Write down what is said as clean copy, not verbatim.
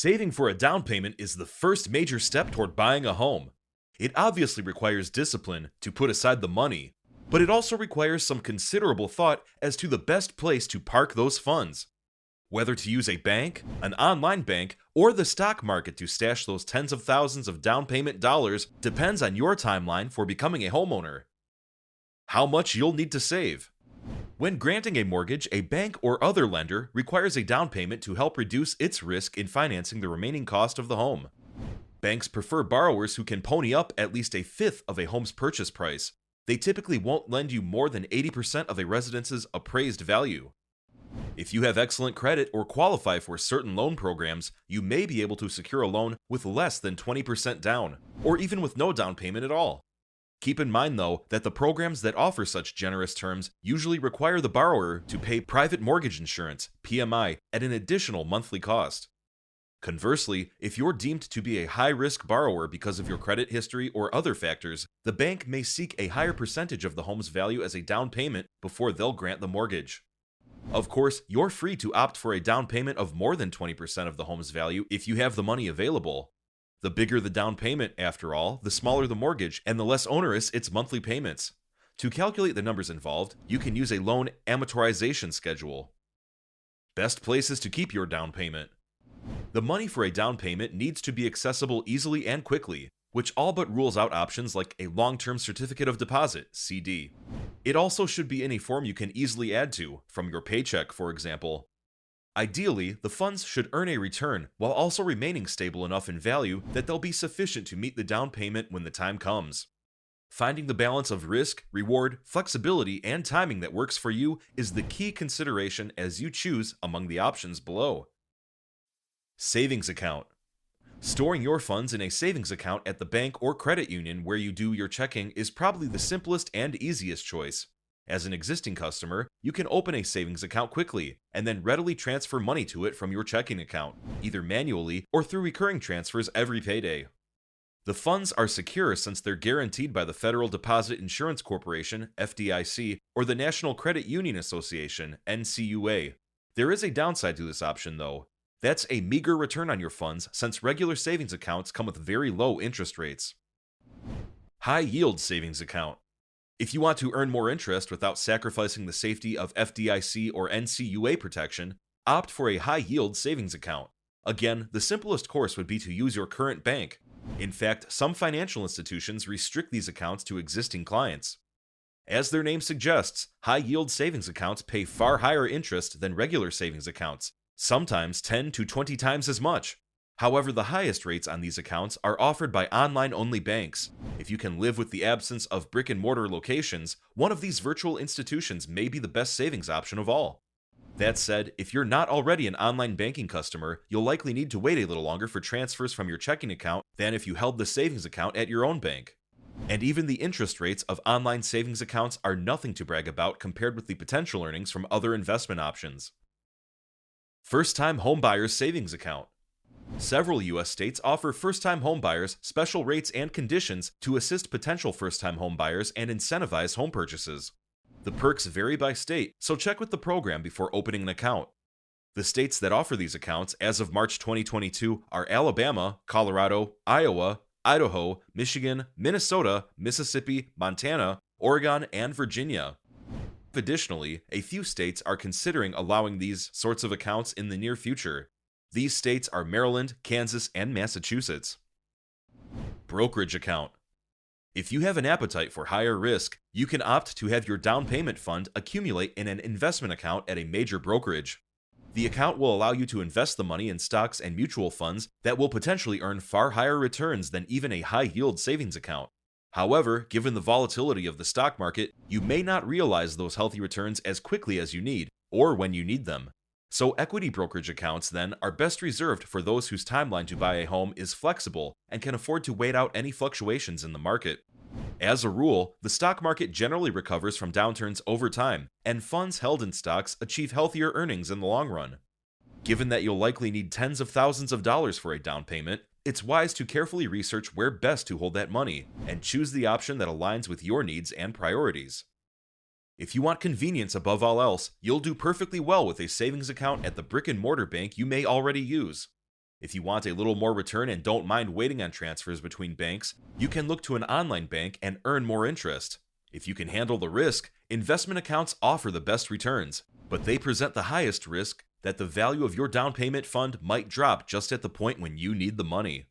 Saving for a down payment is the first major step toward buying a home. It obviously requires discipline to put aside the money, but it also requires some considerable thought as to the best place to park those funds. Whether to use a bank, an online bank, or the stock market to stash those tens of thousands of down payment dollars depends on your timeline for becoming a homeowner. How much you'll need to save. When granting a mortgage, a bank or other lender requires a down payment to help reduce its risk in financing the remaining cost of the home. Banks prefer borrowers who can pony up at least a fifth of a home's purchase price. They typically won't lend you more than 80% of a residence's appraised value. If you have excellent credit or qualify for certain loan programs, you may be able to secure a loan with less than 20% down, or even with no down payment at all. Keep in mind, though, that the programs that offer such generous terms usually require the borrower to pay private mortgage insurance, PMI, at an additional monthly cost. Conversely, if you're deemed to be a high-risk borrower because of your credit history or other factors, the bank may seek a higher percentage of the home's value as a down payment before they'll grant the mortgage. Of course, you're free to opt for a down payment of more than 20% of the home's value if you have the money available. The bigger the down payment, after all, the smaller the mortgage and the less onerous its monthly payments. To calculate the numbers involved, you can use a loan amortization schedule. Best places to keep your down payment. The money for a down payment needs to be accessible easily and quickly, which all but rules out options like a long-term certificate of deposit, CD. It also should be in a form you can easily add to, from your paycheck, for example. Ideally, the funds should earn a return while also remaining stable enough in value that they'll be sufficient to meet the down payment when the time comes. Finding the balance of risk, reward, flexibility, and timing that works for you is the key consideration as you choose among the options below. Savings account. Storing your funds in a savings account at the bank or credit union where you do your checking is probably the simplest and easiest choice. As an existing customer, you can open a savings account quickly and then readily transfer money to it from your checking account, either manually or through recurring transfers every payday. The funds are secure since they're guaranteed by the Federal Deposit Insurance Corporation, FDIC, or the National Credit Union Association, NCUA. There is a downside to this option, though. That's a meager return on your funds since regular savings accounts come with very low interest rates. High yield savings account. If you want to earn more interest without sacrificing the safety of FDIC or NCUA protection, opt for a high-yield savings account. Again, the simplest course would be to use your current bank. In fact, some financial institutions restrict these accounts to existing clients. As their name suggests, high-yield savings accounts pay far higher interest than regular savings accounts, sometimes 10 to 20 times as much. However, the highest rates on these accounts are offered by online-only banks. If you can live with the absence of brick-and-mortar locations, one of these virtual institutions may be the best savings option of all. That said, if you're not already an online banking customer, you'll likely need to wait a little longer for transfers from your checking account than if you held the savings account at your own bank. And even the interest rates of online savings accounts are nothing to brag about compared with the potential earnings from other investment options. First-time homebuyers savings account. Several U.S. states offer first-time homebuyers special rates and conditions to assist potential first-time homebuyers and incentivize home purchases. The perks vary by state, so check with the program before opening an account. The states that offer these accounts as of March 2022 are Alabama, Colorado, Iowa, Idaho, Michigan, Minnesota, Mississippi, Montana, Oregon, and Virginia. Additionally, a few states are considering allowing these sorts of accounts in the near future. These states are Maryland, Kansas, and Massachusetts. Brokerage account. If you have an appetite for higher risk, you can opt to have your down payment fund accumulate in an investment account at a major brokerage. The account will allow you to invest the money in stocks and mutual funds that will potentially earn far higher returns than even a high-yield savings account. However, given the volatility of the stock market, you may not realize those healthy returns as quickly as you need, or when you need them. So equity brokerage accounts, then, are best reserved for those whose timeline to buy a home is flexible and can afford to wait out any fluctuations in the market. As a rule, the stock market generally recovers from downturns over time, and funds held in stocks achieve healthier earnings in the long run. Given that you'll likely need tens of thousands of dollars for a down payment, it's wise to carefully research where best to hold that money and choose the option that aligns with your needs and priorities. If you want convenience above all else, you'll do perfectly well with a savings account at the brick-and-mortar bank you may already use. If you want a little more return and don't mind waiting on transfers between banks, you can look to an online bank and earn more interest. If you can handle the risk, investment accounts offer the best returns, but they present the highest risk that the value of your down payment fund might drop just at the point when you need the money.